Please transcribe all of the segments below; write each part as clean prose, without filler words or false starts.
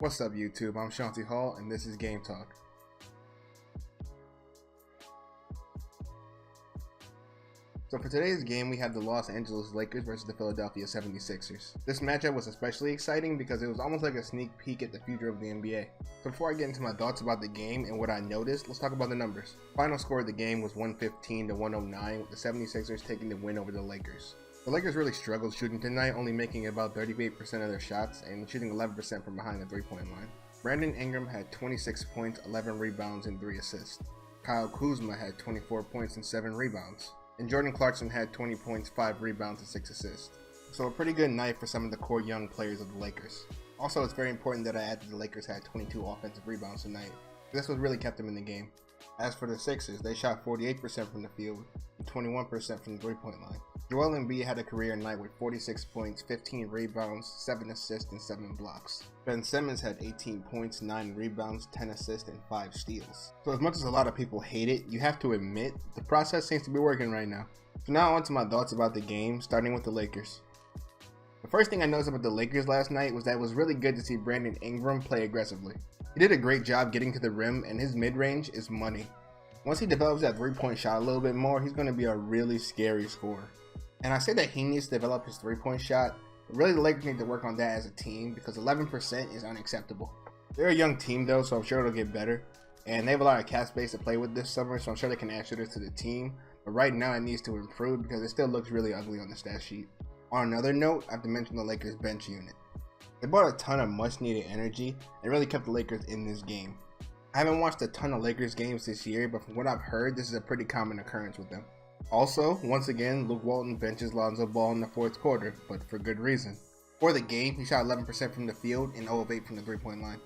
What's up YouTube, I'm Shanti Hall and this is Game Talk. So for today's game we have the Los Angeles Lakers versus the Philadelphia 76ers. This matchup was especially exciting because it was almost like a sneak peek at the future of the NBA. So before I get into my thoughts about the game and what I noticed, let's talk about the numbers. Final score of the game was 115 to 109 with the 76ers taking the win over the Lakers. The Lakers really struggled shooting tonight, only making about 38% of their shots and shooting 11% from behind the three-point line. Brandon Ingram had 26 points, 11 rebounds, and 3 assists. Kyle Kuzma had 24 points and 7 rebounds. And Jordan Clarkson had 20 points, 5 rebounds, and 6 assists. So a pretty good night for some of the core young players of the Lakers. Also, it's very important that I add that the Lakers had 22 offensive rebounds tonight. This what really kept them in the game. As for the Sixers, they shot 48% from the field and 21% from the three-point line. Joel Embiid had a career night with 46 points, 15 rebounds, 7 assists, and 7 blocks. Ben Simmons had 18 points, 9 rebounds, 10 assists, and 5 steals. So as much as a lot of people hate it, you have to admit, the process seems to be working right now. So now on to my thoughts about the game, starting with the Lakers. The first thing I noticed about the Lakers last night was that it was really good to see Brandon Ingram play aggressively. He did a great job getting to the rim, and his mid-range is money. Once he develops that three-point shot a little bit more, he's going to be a really scary scorer. And I say that he needs to develop his three-point shot, but really the Lakers need to work on that as a team because 11% is unacceptable. They're a young team though, so I'm sure it'll get better. And they have a lot of cap space to play with this summer, so I'm sure they can add shooters to the team. But right now it needs to improve because it still looks really ugly on the stat sheet. On another note, I have to mention the Lakers bench unit. They brought a ton of much needed energy and really kept the Lakers in this game. I haven't watched a ton of Lakers games this year, but from what I've heard, this is a pretty common occurrence with them. Also, once again, Luke Walton benches Lonzo Ball in the fourth quarter, but for good reason. For the game, he shot 11% from the field and 0 of 8 from the three-point line.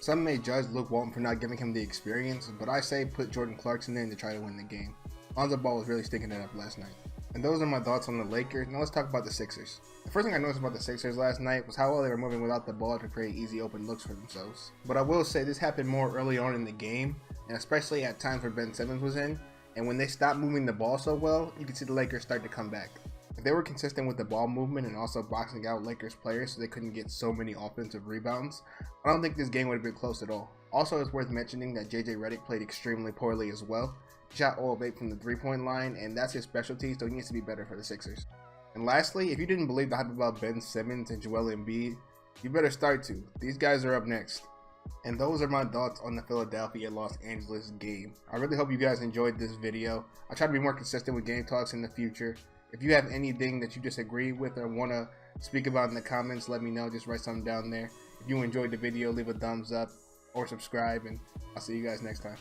Some may judge Luke Walton for not giving him the experience, but I say put Jordan Clarkson in to try to win the game. Lonzo Ball was really stinking it up last night. And those are my thoughts on the Lakers. Now let's talk about the Sixers. The first thing I noticed about the Sixers last night was how well they were moving without the ball to create easy open looks for themselves. But I will say this happened more early on in the game, and especially at times where Ben Simmons was in. And when they stopped moving the ball so well, you could see the Lakers start to come back. If they were consistent with the ball movement and also boxing out Lakers players so they couldn't get so many offensive rebounds, I don't think this game would have been close at all. Also, it's worth mentioning that JJ Redick played extremely poorly as well. He shot 0 of 8 from the three-point line, and that's his specialty, so he needs to be better for the Sixers. And lastly, if you didn't believe the hype about Ben Simmons and Joel Embiid, you better start to. These guys are up next. And those are my thoughts on the Philadelphia-Los Angeles game. I really hope you guys enjoyed this video. I'll try to be more consistent with game talks in the future. If you have anything that you disagree with or want to speak about in the comments, let me know. Just write something down there. If you enjoyed the video, leave a thumbs up or subscribe, and I'll see you guys next time.